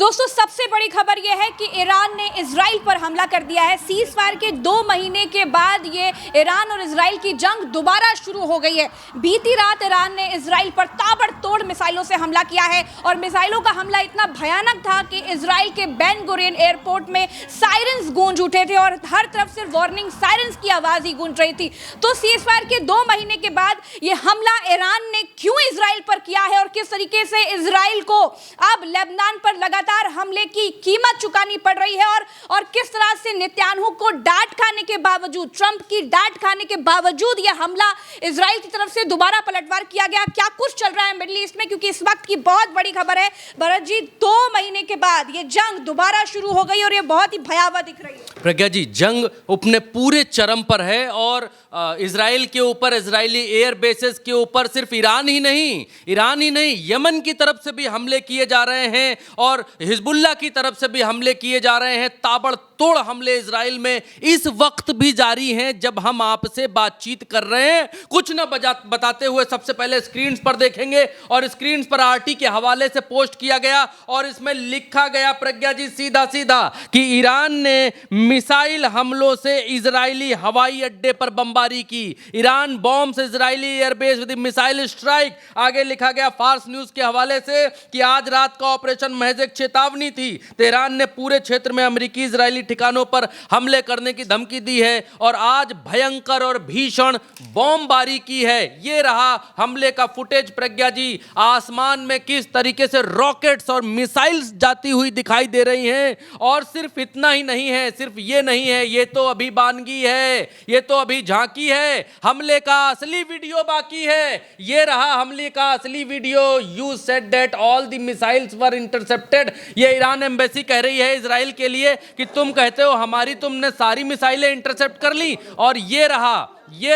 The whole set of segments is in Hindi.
दोस्तों सबसे बड़ी खबर यह है कि ईरान ने इजराइल पर हमला कर दिया है। सीज फायर के 2 महीने के बाद ये ईरान और इजराइल की जंग दोबारा शुरू हो गई है। बीती रात ईरान ने इजराइल पर ताबड़तोड़ मिसाइलों से हमला किया है और मिसाइलों का हमला इतना भयानक था कि इजराइल के बेन गुरियन एयरपोर्ट में सायरन्स गूंज उठे थे और हर तरफ से वार्निंग सायरन्स की आवाज ही गूंज रही थी। तो सीज फायर के 2 महीने के बाद ये हमला ईरान ने क्यों इजराइल पर किया है और किस तरीके से इजराइल को अब लेबनान पर लगातार हमले की कीमत चुकानी पड़ रही है और किस तरह से नेतन्याहू को डांट खाने के बावजूद, ट्रंप की डांट खाने के बावजूद यह हमला इजराइल की तरफ से दोबारा पलटवार किया गया। क्या कुछ चल रहा है मिडिल ईस्ट में, क्योंकि इस वक्त की बहुत बड़ी खबर है भरत जी, 2 महीने के बाद ये जंग दोबारा शुरू हो गई और ये बहुत ही भयावह दिख रही है। प्रज्ञा जी, जंग अपने पूरे चरम पर है और इजराइल के ऊपर, इजरायली एयर बेसेस के ऊपर सिर्फ ईरान ही नहीं, यमन की तरफ से भी हमले किए जा रहे हैं और हिजबुल्लाह की तरफ से भी हमले किए जा रहे हैं। ताबड़तोड़ हमले इजराइल में इस वक्त भी जारी हैं जब हम आपसे बातचीत कर रहे हैं। कुछ न बताते हुए सबसे पहले स्क्रीन पर देखेंगे और स्क्रीन पर आरटी के हवाले से पोस्ट किया गया और इसमें लिखा गया प्रज्ञा जी सीधा सीधा कि ईरान ने मिसाइल हमलों से इजरायली हवाई अड्डे पर बमबारी की। Iran bombs Israeli airbase with missile strike. आगे लिखा गया फार्स न्यूज के हवाले से कि आज रात का ऑपरेशन महज एक चेतावनी थी। तेहरान ने पूरे क्षेत्र में अमेरिकी इजरायली ठिकानों पर हमले करने की धमकी दी है और आज भयंकर और भीषण बमबारी की है। यह रहा हमले का फुटेज प्रज्ञा जी। आसमान में किस तरीके से रॉकेट्स और मिसाइल्स जाती हुई दिखाई दे रही हैं। और सिर्फ इतना ही नहीं है, सिर्फ ये नहीं है, ये तो अभी बानगी है, ये तो अभी झांकी है। हमले का असली वीडियो बाकी है। ये रहा हमले का असली video. You said that all the missiles were intercepted. ये ईरान एम्बेसी कह रही है इजराइल के लिए कि तुम कहते हो तुमने सारी मिसाइलें इंटरसेप्ट कर ली। और ये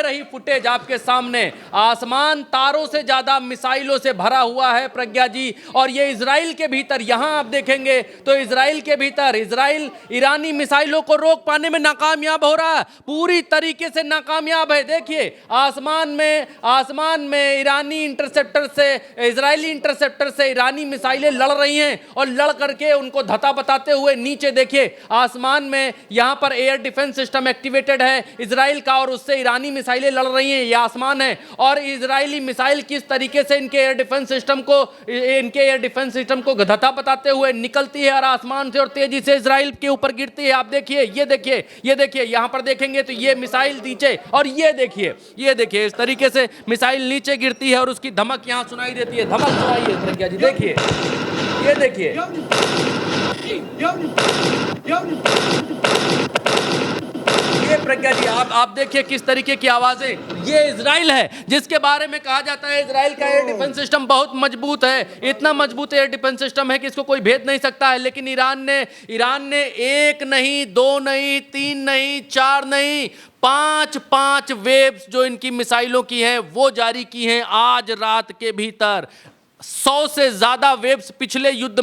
रही फुटेज आपके सामने। आसमान तारों से ज्यादा मिसाइलों से भरा हुआ है प्रज्ञा जी। और ये इजराइल के भीतर, यहां आप देखेंगे तो इजराइल के भीतर इजराइल ईरानी मिसाइलों को रोक पाने में नाकामयाब हो रहा है, पूरी तरीके से नाकामयाब है। देखिए आसमान में ईरानी इंटरसेप्टर से, इजरायली इंटरसेप्टर से ईरानी मिसाइलें लड़ रही हैं और लड़ करके उनको धता बताते हुए नीचे देखिए आसमान में यहां पर एयर डिफेंस सिस्टम एक्टिवेटेड है इजराइल का और उससे ईरानी मिसाइलें लड़ रही हैं। ये आसमान है और इजरायली मिसाइल किस तरीके से इनके एयर डिफेंस सिस्टम को धता बताते हुए निकलती है और आसमान से और तेजी से इजराइल के ऊपर गिरती है। आप देखिए, ये देखिए यहां पर देखेंगे तो ये मिसाइल नीचे और ये देखिए इस तरीके से मिसाइल नीचे गिरती है और उसकी धमक यहां सुनाई देती है। धमक सुनाई है प्रज्ञा जी, देखिए, ये देखिए। ये प्रज्ञा जी आप देखिए किस तरीके की आवाजें। ये इजराइल है जिसके बारे में कहा जाता है इजराइल का एयर डिफेंस सिस्टम बहुत मजबूत है। इतना मजबूत एयर डिफेंस सिस्टम है कि इसको कोई भेद नहीं सकता है। लेकिन ईरान ने 1 नहीं, 2 नहीं, 3 नहीं, 4 नहीं, 5 वेव्स जो इनकी मिसाइलों की हैं वो जारी की हैं आज रात के भीतर। 100 से ज्यादा वेव्स पिछले युद्ध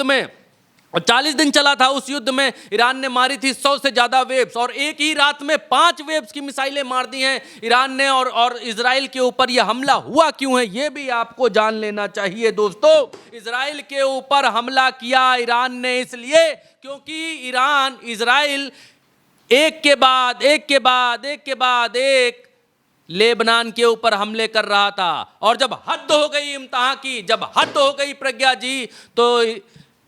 में और 40 दिन चला था उस युद्ध में ईरान ने मारी थी 100 से ज्यादा वेव्स और एक ही रात में 5 वेव्स की मिसाइलें मार दी हैं ईरान ने। और इजराइल के ऊपर यह हमला हुआ क्यों है ये भी आपको जान लेना चाहिए दोस्तों। इजराइल के ऊपर हमला किया ईरान ने इसलिए क्योंकि इजराइल एक के बाद एक लेबनान के ऊपर हमले कर रहा था। और जब हद हो गई इम्तिहान की, जब हद हो गई प्रज्ञा जी, तो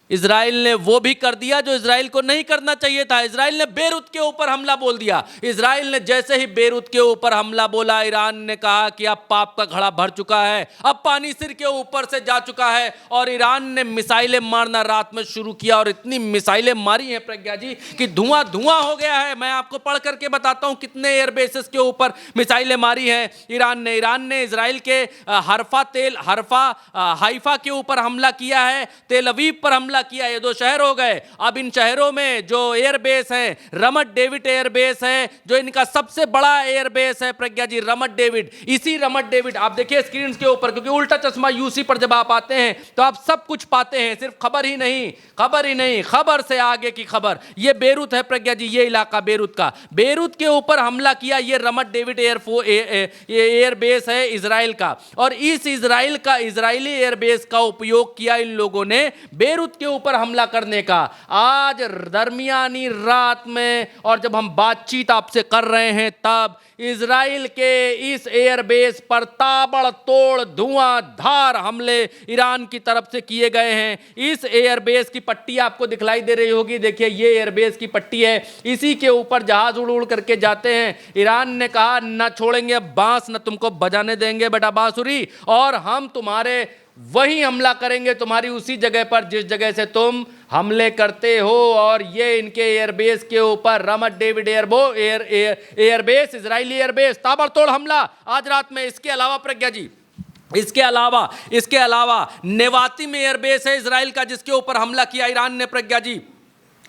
इजराइल ने वो भी कर दिया जो इजराइल को नहीं करना चाहिए था। इजराइल ने बेरूत के ऊपर हमला बोल दिया। इजराइल ने जैसे ही बेरूत के ऊपर हमला बोला, ईरान ने कहा कि अब पाप का घड़ा भर चुका है, अब पानी सिर के ऊपर से जा चुका है। और ईरान ने मिसाइलें मारना रात में शुरू किया और इतनी मिसाइलें मारी हैं प्रज्ञा जी कि धुआं धुआं हो गया है। मैं आपको पढ़ करके बताता हूं कितने एयरबेसेस के ऊपर मिसाइलें मारी हैं ईरान ने इजराइल के हाइफा के ऊपर हमला किया है, तेल अवीव पर हमला किया। ये 2 शहर हो गए। अब इन शहरों में जो एयरबेस है, रमत डेविड एयरबेस है जो इनका सबसे बड़ा एयरबेस है प्रज्ञा जी, रमत डेविड। इसी रमत डेविड आप देखिए स्क्रीन के ऊपर, क्योंकि उल्टा चश्मा यूसी पर जब आप आते हैं तो आप सब कुछ पाते हैं, सिर्फ खबर ही नहीं, खबर से आगे की खबर। ये बेरूत है प्रज्ञा जी, ये इलाका बेरूत के ऊपर हमला किया। ये रमत डेविड एयरबेस है इजराइल का और इस इजरायली एयरबेस का उपयोग किया इन लोगों ने बेरूत के ऊपर हमला करने का। आज दरमियानी रात में और जब हम बातचीत आपसे कर रहे हैं तब इजराइल के इस एयरबेस पर ताबड़तोड़ धुआंधार हमले ईरान की तरफ से किए गए हैं। इस एयरबेस की पट्टी आपको दिखलाई दे रही होगी, देखिए ये एयरबेस की पट्टी है, इसी के ऊपर जहाज उड़ उड़ करके जाते हैं। ईरान ने कहा न छोड़ेंगे बांस, न तुमको बजाने देंगे बेटा बांसुरी, और हम तुम्हारे वही हमला करेंगे तुम्हारी उसी जगह पर जिस जगह से तुम हमले करते हो। और ये इनके एयरबेस के ऊपर रमत डेविड एयरबेस, इजरायली एयरबेस, ताबड़तोड़ हमला आज रात में। इसके अलावा प्रज्ञा जी, इसके अलावा नेवाती में एयरबेस है इजराइल का जिसके ऊपर हमला किया ईरान ने प्रज्ञा जी,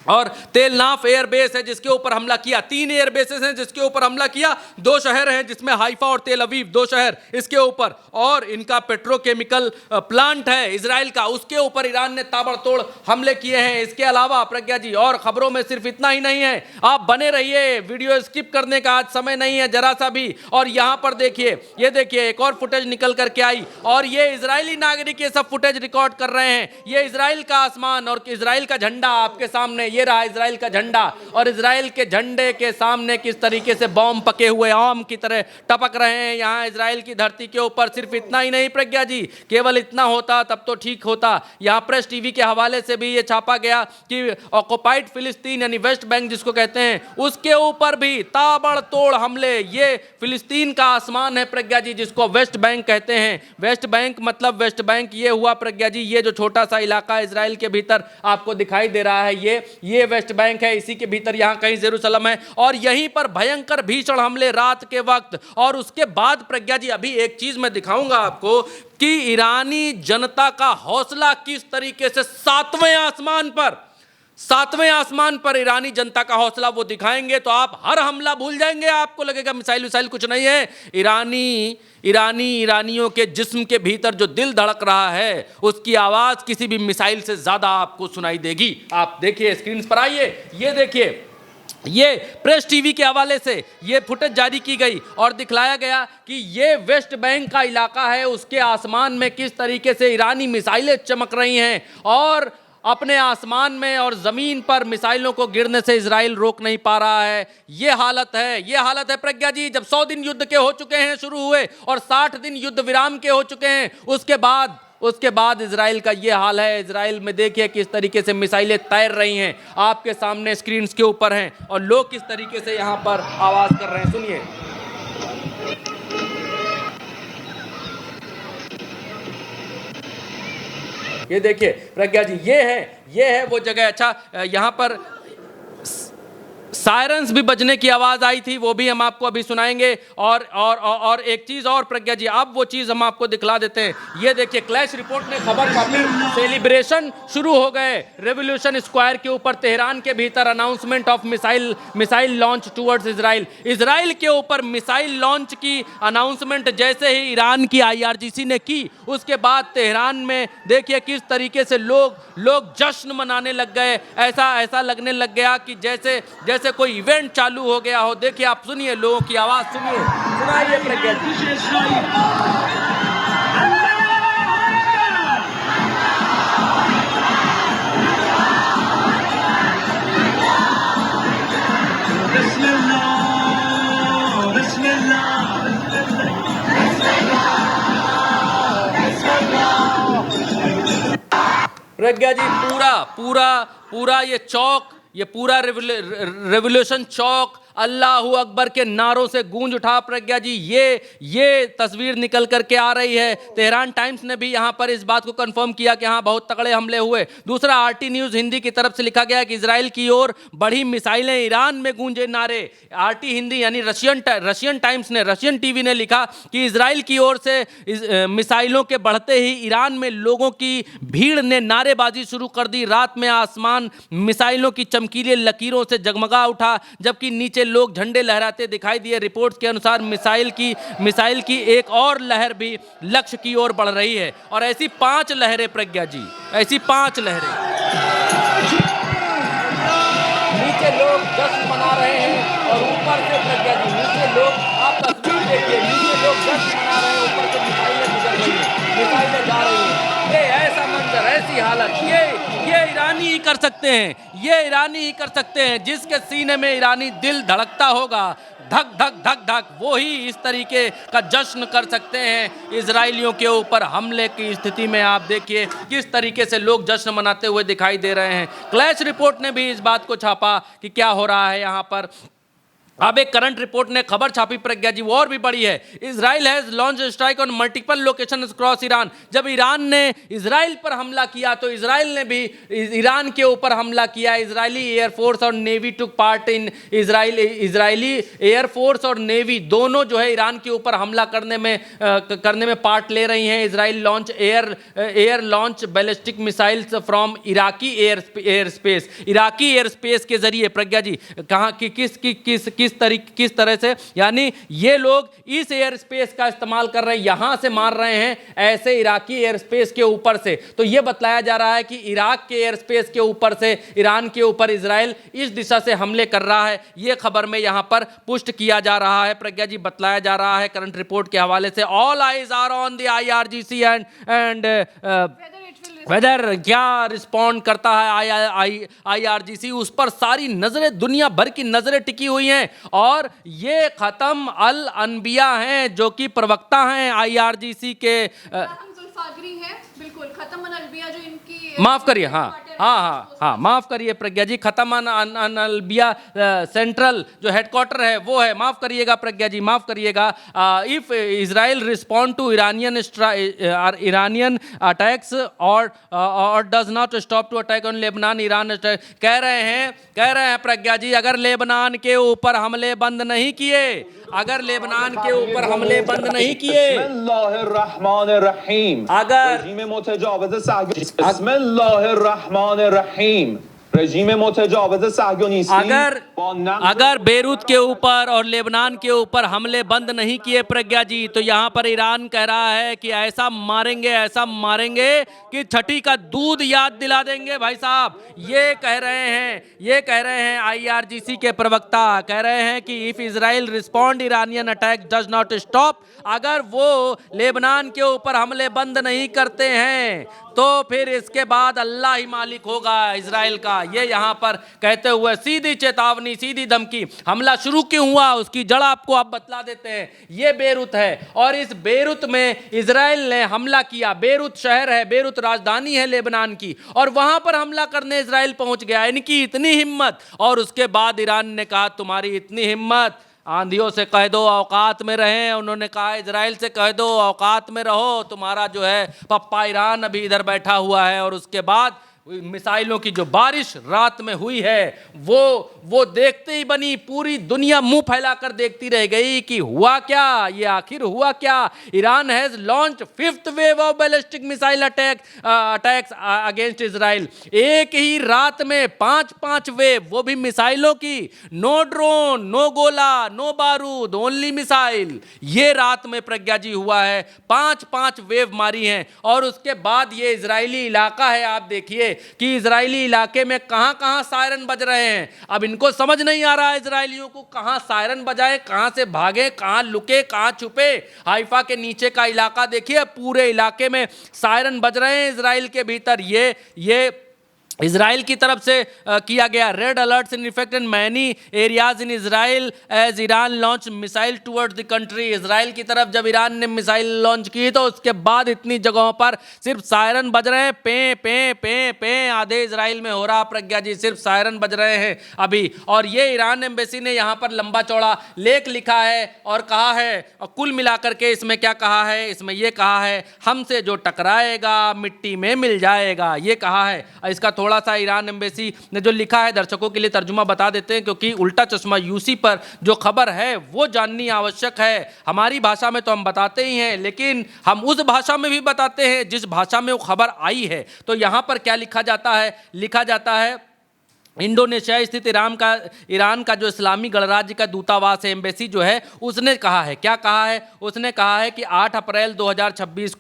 और तेल नाफ एयरबेस है जिसके ऊपर हमला किया। 3 एयरबेसेस हैं जिसके ऊपर हमला किया। 2 शहर हैं जिसमें हाइफा और तेल अवीव, 2 शहर इसके ऊपर, और इनका पेट्रोकेमिकल प्लांट है इजराइल का, उसके ऊपर ईरान ने ताबड़तोड़ हमले किए हैं। इसके अलावा प्रज्ञा जी और खबरों में सिर्फ इतना ही नहीं है, आप बने रहिए, वीडियो स्किप करने का आज समय नहीं है जरा सा भी। और यहां पर देखिए, ये देखिए एक और फुटेज निकल करके आई, और ये इजरायली नागरिक ये सब फुटेज रिकॉर्ड कर रहे हैं। ये इजराइल का आसमान और इजराइल का झंडा आपके सामने, ये रहा इजराइल का झंडा, और इजराइल के झंडे के सामने किस तरीके से बॉम्ब पके हुए आम की तरह टपक रहे हैं यहां इजराइल की धरती के ऊपर। सिर्फ इतना ही नहीं प्रज्ञा जी, केवल इतना होता तब तो ठीक होता। यहां प्रेस टीवी के हवाले से भी ये छापा गया कि ऑक्युपाइड फिलिस्तीन यानी वेस्ट बैंक जिसको कहते हैं, उसके ऊपर भी ताबड़तोड़ हमले। ये फिलिस्तीन का आसमान है प्रज्ञा जी जिसको वेस्ट बैंक कहते हैं। वेस्ट बैंक मतलब वेस्ट बैंक ये हुआ प्रज्ञा जी, ये जो छोटा सा इलाका इजराइल के भीतर आपको दिखाई दे रहा है, ये वेस्ट बैंक है, इसी के भीतर यहां कहीं जेरूसलम है, और यहीं पर भयंकर भीषण हमले रात के वक्त। और उसके बाद प्रज्ञा जी अभी एक चीज मैं दिखाऊंगा आपको कि ईरानी जनता का हौसला किस तरीके से सातवें आसमान पर ईरानी जनता का हौसला वो दिखाएंगे तो आप हर हमला भूल जाएंगे, आपको लगेगा मिसाइल विसाइल कुछ नहीं है। ईरानियों के जिस्म के भीतर जो दिल धड़क रहा है उसकी आवाज किसी भी मिसाइल से ज्यादा आपको सुनाई देगी। आप देखिए स्क्रीन पर आइए, ये देखिए, ये प्रेस टीवी के हवाले से ये फुटेज जारी की गई और दिखलाया गया कि ये वेस्ट बैंक का इलाका है, उसके आसमान में किस तरीके से ईरानी मिसाइलें चमक रही हैं, और अपने आसमान में और ज़मीन पर मिसाइलों को गिरने से इजराइल रोक नहीं पा रहा है। ये हालत है प्रज्ञा जी, जब 100 दिन युद्ध के हो चुके हैं शुरू हुए और 60 दिन युद्ध विराम के हो चुके हैं, उसके बाद इजराइल का ये हाल है। इजराइल में देखिए किस तरीके से मिसाइलें तैर रही हैं, आपके सामने स्क्रीन के ऊपर हैं, और लोग किस तरीके से यहाँ पर आवाज़ कर रहे हैं, सुनिए। ये देखिए प्रज्ञा जी, ये है वो जगह। अच्छा, यहाँ पर सायरन्स भी बजने की आवाज आई थी, वो भी हम आपको अभी सुनाएंगे। और एक चीज और प्रज्ञा जी, अब वो चीज हम आपको दिखला देते हैं। ये देखिए, क्लैश रिपोर्ट ने खबर छापी, सेलिब्रेशन शुरू हो गए रेवोल्यूशन स्क्वायर के ऊपर। तेहरान के भीतर announcement of missile launch towards Israel के ऊपर मिसाइल लॉन्च की अनाउंसमेंट जैसे ही ईरान की IRGC ने की, उसके बाद तेहरान में देखिए किस तरीके से लोग जश्न मनाने लग गए। ऐसा लगने लग गया कि जैसे कोई इवेंट चालू हो गया हो। देखिए, आप सुनिए, लोगों की आवाज सुनाइए प्रज्ञा जी। प्रज्ञा जी, पूरा ये चौक, ये पूरा रेवोल्यूशन चौक अल्लाहू अकबर के नारों से गूंज उठा प्रज्ञा जी। ये तस्वीर निकल करके आ रही है। तेहरान टाइम्स ने भी यहाँ पर इस बात को कंफर्म किया कि हाँ, बहुत तगड़े हमले हुए। दूसरा, RT न्यूज़ हिंदी की तरफ से लिखा गया कि इजराइल की ओर बढ़ी मिसाइलें, ईरान में गूंजे नारे। RT हिंदी यानी रशियन टाइम्स ने, रशियन TV ने लिखा कि इजराइल की ओर से मिसाइलों के बढ़ते ही ईरान में लोगों की भीड़ ने नारेबाजी शुरू कर दी। रात में आसमान मिसाइलों की चमकीली लकीरों से जगमगा उठा, जबकि नीचे लोग झंडे लहराते दिखाई दिए। रिपोर्ट्स के अनुसार मिसाइल की एक और लहर भी लक्ष्य की ओर बढ़ रही है। और ऐसी 5 लहरें प्रज्ञा जी, ऐसी 5 लहरें। नीचे लोग जश्न मना रहे हैं और ऊपर से प्रज्ञा जी, नीचे लोग, आप तस्वीर देखिए, नीचे लोग जश्न मना रहे हैं, ऊपर से मिसाइलें गुजर रही हैं, मिसाइलें जा रही हैं। ये ऐसा मंजर मंजर, ऐसी हालत ये ईरानी ही कर सकते हैं, ये ईरानी ही कर सकते हैं। जिसके सीने में ईरानी दिल धड़कता होगा, धक धक धक धक, वो ही इस तरीके का जश्न कर सकते हैं इजराइलियों के ऊपर हमले की स्थिति में। आप देखिए किस तरीके से लोग जश्न मनाते हुए दिखाई दे रहे हैं। क्लैश रिपोर्ट ने भी इस बात को छापा कि क्या हो रहा है यहाँ पर। अब एक करंट रिपोर्ट ने खबर छापी प्रज्ञा जी, वो और भी बड़ी है। Israel has launch strike on multiple location cross Iran. जब ईरान ने इजराइल पर हमला किया तो इजराइल ने भी ईरान के ऊपर हमला किया। इजरायली एयरफोर्स और navy took part in Israeli air force और नेवी दोनों जो है ईरान के ऊपर हमला करने में पार्ट ले रही हैं। Israel launch air launch ballistic missiles from Iraqi air space. Iraqi air space के जरिए प्रज्ञा जी कहाँ की किस तरह से, यानी ये लोग इस एयर स्पेस का इस्तेमाल कर रहे हैं, यहां से मार रहे हैं ऐसे इराकी एयर स्पेस के ऊपर से। तो ये बतलाया जा रहा है कि इराक के एयर स्पेस के ऊपर से ईरान के ऊपर इजराइल इस दिशा से हमले कर रहा है। ये खबर में यहां पर पुष्ट किया जा रहा है प्रज्ञा जी, बतलाया जा रहा है करंट रिपोर्ट के हवाले से। All eyes are on the IRGC and whether क्या रिस्पॉन्ड करता है IRGC, उस पर सारी नजरें, दुनिया भर की नजरें टिकी हुई हैं। और ये खत्म अल अनबिया हैं जो कि प्रवक्ता हैं IRGC के। हैं बिल्कुल खत्म अनबिया जो इनकी, माफ करिए, हाँ माफ करिए प्रज्ञा जी, खत्म अनबिया सेंट्रल जो हेडक्वार्टर है वो है। माफ करिएगा प्रज्ञा जी, माफ करिएगा। If Israel respond to Iranian attacks और does not stop to attack on Lebanon, Iran कह रहे हैं प्रज्ञा जी, अगर लेबनान के ऊपर हमले बंद नहीं किए, अगर लेबनान के ऊपर हमले बंद नहीं किए, अगर बेरूत के ऊपर और लेबनान के ऊपर हमले बंद नहीं किए प्रज्ञा जी, तो यहाँ पर ईरान कह रहा है कि ऐसा मारेंगे कि छठी का दूध याद दिला देंगे भाई साहब। ये कह रहे हैं IRGC के प्रवक्ता, कह रहे हैं कि if Israel respond Iranian attack does not stop, अगर वो लेबनान के ऊपर हमले बंद नहीं करते हैं तो फिर इसके बाद अल्लाह ही मालिक होगा इजराइल का। ये यहाँ पर कहते हुए सीधी चेतावनी, सीधी धमकी। हमला शुरू क्यों हुआ उसकी जड़ आपको आप बतला देते हैं। ये बेरूत है और इस बेरूत में इजराइल ने हमला किया। बेरूत शहर है, बेरूत राजधानी है लेबनान की, और वहां पर हमला करने इजराइल पहुंच गया। इनकी इतनी हिम्मत, और उसके बाद ईरान ने कहा तुम्हारी इतनी हिम्मत, आंधियों से कह दो औकात में रहें। उन्होंने कहा इजराइल से कह दो औकात में रहो, तुम्हारा जो है पप्पा ईरान अभी इधर बैठा हुआ है। और उसके बाद मिसाइलों की जो बारिश रात में हुई है वो देखते ही बनी पूरी दुनिया मुंह फैलाकर देखती रह गई कि हुआ क्या, ये आखिर हुआ क्या। Iran has launch 5th wave of ballistic missile attacks against Israel. एक ही रात में 5 वेव, वो भी मिसाइलों की, नो ड्रोन, नो गोला, नो बारूद, ओनली मिसाइल। ये रात में प्रज्ञा जी हुआ है, 5 वेव मारी हैं। और उसके बाद ये इजरायली इलाका है, आप देखिए कि इजरायली इलाके में कहां सायरन बज रहे हैं। अब इनको समझ नहीं आ रहा है इजरायलियों को कहां सायरन बजाए, कहां से भागे, कहां लुके, कहां छुपे। हाइफा के नीचे का इलाका देखिए, पूरे इलाके में सायरन बज रहे हैं इजराइल के भीतर। ये इजराइल की तरफ से किया गया red alerts in effect in many areas in Israel as Iran launch missile towards the country. Israel की तरफ जब ईरान ने मिसाइल लॉन्च की तो उसके बाद इतनी जगहों पर सिर्फ सायरन बज रहे हैं, पे पे पे पे आधे इजराइल में हो रहा प्रज्ञा जी, सिर्फ सायरन बज रहे हैं अभी। और ये ईरान एम्बेसी ने यहाँ पर लंबा चौड़ा लेख लिखा है और कहा है, और कुल मिलाकर के इसमें क्या कहा है, इसमें ये कहा है हमसे जो टकराएगा मिट्टी में मिल जाएगा, ये कहा है। इसका थोड़ा सा ईरान एम्बेसी ने जो लिखा है दर्शकों के लिए तर्जुमा बता देते हैं, क्योंकि उल्टा चश्मा यूसी पर जो खबर है वो जाननी आवश्यक है। हमारी भाषा में तो हम बताते ही हैं, लेकिन हम उस भाषा में भी बताते हैं जिस भाषा में वो खबर आई है। तो यहां पर क्या लिखा जाता है, लिखा जाता है इंडोनेशिया स्थित ईरान का जो इस्लामी गणराज्य का दूतावास है, एम्बेसी जो है, उसने कहा है, क्या कहा है? उसने कहा है कि 8 अप्रैल 2026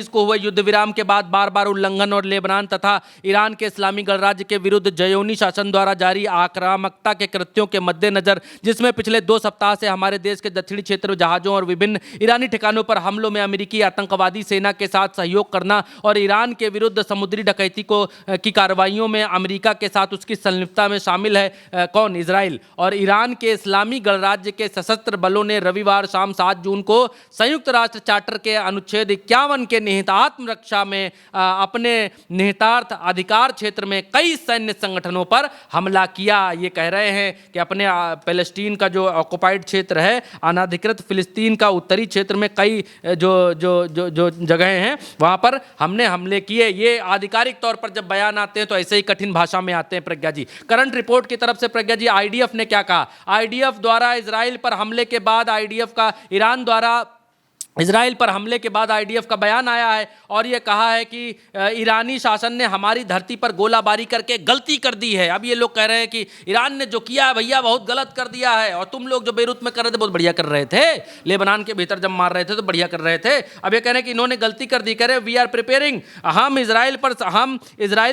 को हुए युद्ध विराम के बाद बार बार उल्लंघन और लेबनान तथा ईरान के इस्लामी गणराज्य के विरुद्ध ज़योनी शासन द्वारा जारी आक्रामकता के कृत्यों के मद्देनजर, जिसमें पिछले 2 सप्ताह से हमारे देश के दक्षिणी क्षेत्र में जहाज़ों और विभिन्न ईरानी ठिकानों पर हमलों में अमेरिकी आतंकवादी सेना के साथ सहयोग करना और ईरान के विरुद्ध समुद्री डकैती की कार्रवाइयों में अमेरिका के साथ उसकी संलिप्तता में शामिल है कौन? इजराइल। और ईरान के इस्लामी गणराज्य के सशस्त्र बलों ने रविवार शाम 7 जून को संयुक्त राष्ट्र चार्टर के अनुच्छेद 51 के निहित आत्मरक्षा में अपने निहितार्थ अधिकार क्षेत्र में कई सैन्य संगठनों पर हमला किया। ये कह रहे हैं कि अपने पैलेस्टीन का जो ऑक्युपाइड क्षेत्र है, अनाधिकृत फिलिस्तीन का उत्तरी क्षेत्र में कई जो जगह हैं वहाँ पर हमने हमले किए। ये आधिकारिक तौर पर जब बयान आते हैं तो ऐसे ही कठिन भाषा में आते हैं। प्रज्ञा जी, करंट रिपोर्ट की तरफ से प्रज्ञा जी, आईडीएफ ने क्या कहा? आईडीएफ द्वारा इजराइल पर हमले के बाद ईरान द्वारा इजराइल पर हमले के बाद आईडीएफ का बयान आया है और यह कहा है कि ईरानी शासन ने हमारी धरती पर गोलाबारी करके गलती कर दी है। अब ये लोग कह रहे हैं कि ईरान ने जो किया है भैया बहुत गलत कर दिया है, और तुम लोग जो बेरूत में कर रहे थे बहुत बढ़िया कर रहे थे, लेबनान के भीतर जब मार रहे थे तो बढ़िया कर रहे थे। अब ये कह रहे हैं कि इन्होंने गलती कर दी। कह रहे वी आर प्रिपेयरिंग, हम इजराइल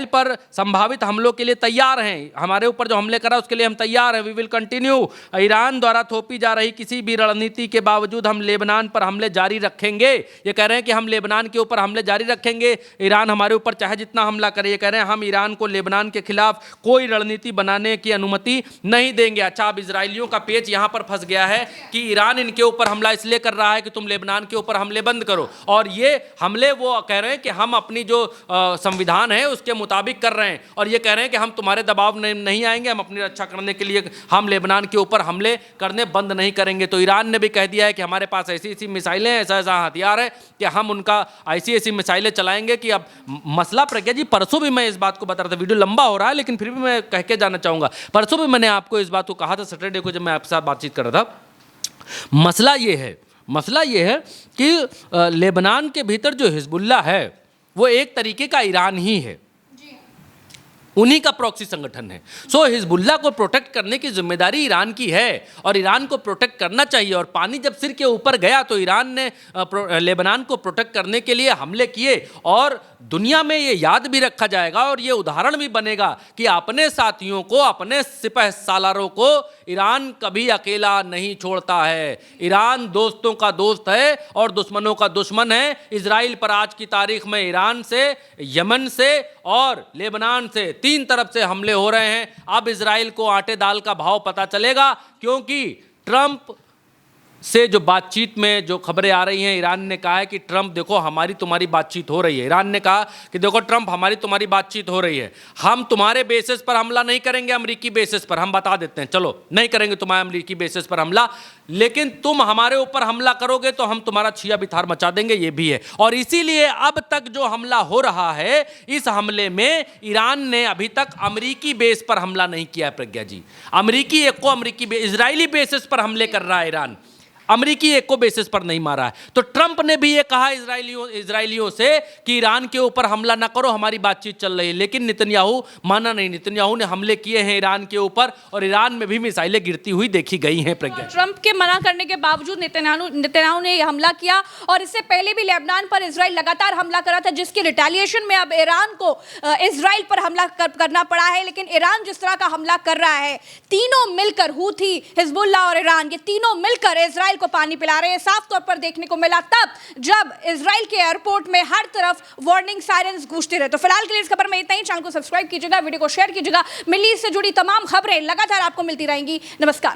पर संभावित हमलों के लिए तैयार हैं। हमारे ऊपर जो हमले करा उसके लिए हम तैयार हैं। We will continue. ईरान द्वारा थोपी जा रही किसी भी रणनीति के बावजूद हम लेबनान पर हमले जारी रखेंगे। ये कह रहे हैं कि हम लेबनान के ऊपर हमले जारी रखेंगे, ईरान हमारे ऊपर चाहे जितना हमला करे। ये कह रहे हैं हम ईरान को लेबनान के खिलाफ कोई रणनीति बनाने की अनुमति नहीं देंगे। अच्छा, अब इजरायलियों का पेच यहां पर फंस गया है कि ईरान इनके ऊपर हमला इसलिए कर रहा है कि तुम लेबनान के ऊपर हमले बंद करो, और ये हमले वो कह रहे हैं कि हम अपनी जो संविधान है उसके मुताबिक कर रहे हैं, और ये कह रहे हैं कि हम तुम्हारे दबाव में नहीं आएंगे, हम अपनी रक्षा करने के लिए हम लेबनान के ऊपर हमले करने बंद नहीं करेंगे। तो ईरान ने भी कह दिया है कि हमारे पास ऐसी ऐसी मिसाइलें, ऐसा हथियार है कि हम उनका ऐसी मिसाइलें चलाएंगे कि अब मसला प्रज्ञा जी, परसों भी मैं इस बात को बता रहा था, वीडियो लंबा हो रहा है लेकिन फिर भी मैं कह के जाना चाहूंगा। परसों भी मैंने आपको इस बात को कहा था, सैटरडे को जब मैं आपके साथ बातचीत कर रहा था। मसला ये है कि लेबनान के भीतर जो हिजबुल्लाह है वो एक तरीके का ईरान ही है, उन्हीं का प्रॉक्सी संगठन है। सो हिजबुल्लाह को प्रोटेक्ट करने की जिम्मेदारी ईरान की है और ईरान को प्रोटेक्ट करना चाहिए। और पानी जब सिर के ऊपर गया तो ईरान ने लेबनान को प्रोटेक्ट करने के लिए हमले किए, और दुनिया में ये याद भी रखा जाएगा और ये उदाहरण भी बनेगा कि अपने साथियों को, अपने सिपह सालारों को ईरान कभी अकेला नहीं छोड़ता है। ईरान दोस्तों का दोस्त है और दुश्मनों का दुश्मन है। इजराइल पर आज की तारीख में ईरान से, यमन से और लेबनान से 3 तरफ से हमले हो रहे हैं। अब इजराइल को आटे दाल का भाव पता चलेगा, क्योंकि ट्रंप से जो बातचीत में जो खबरें आ रही हैं, ईरान ने कहा है कि ट्रंप देखो हमारी तुम्हारी बातचीत हो रही है। ईरान ने कहा कि देखो ट्रंप हमारी तुम्हारी बातचीत हो रही है, हम तुम्हारे बेसिस पर हमला नहीं करेंगे, अमेरिकी बेसिस पर हम बता देते हैं, चलो नहीं करेंगे तुम्हारे अमेरिकी बेसिस पर हमला, लेकिन तुम हमारे ऊपर हमला करोगे तो हम तुम्हारा छिया बिथार मचा देंगे। ये भी है। और इसीलिए अब तक जो हमला हो रहा है, इस हमले में ईरान ने अभी तक अमेरिकी बेस पर हमला नहीं किया है। प्रज्ञा जी, इजरायली बेसिस पर हमले कर रहा है ईरान, अमेरिकी एक को बेसिस पर नहीं मारा है। तो ट्रंप ने भी ये कहा इजरायलियों से कि ईरान के ऊपर हमला ना करो, हमारी बातचीत चल रही है, लेकिन नेतन्याहू माना नहीं। नेतन्याहू ने हमले किए हैं ईरान के ऊपर और ईरान में भी मिसाइलें गिरती हुई देखी गई हैं। प्रज्ञा, ट्रंप के मना करने के बावजूद नेतन्याहू ने हमला किया, और इससे पहले भी लेबनान पर इजराइल लगातार हमला कर रहा था, जिसकी रिटेलिएशन में अब ईरान को इजराइल पर हमला करना पड़ा है। लेकिन ईरान जिस तरह का हमला कर रहा है, तीनों मिलकर, हूथी, हिजबुल्लाह और ईरान, ये तीनों मिलकर इजराइल को पानी पिला रहे हैं। साफ तौर पर देखने को मिला तब जब इजराइल के एयरपोर्ट में हर तरफ वार्निंग सायरन्स गूंजते रहे। तो फिलहाल के लिए इस खबर में इतना ही। चैनल को सब्सक्राइब कीजिएगा, वीडियो को शेयर कीजिएगा। मिली से जुड़ी तमाम खबरें लगातार आपको मिलती रहेंगी। नमस्कार।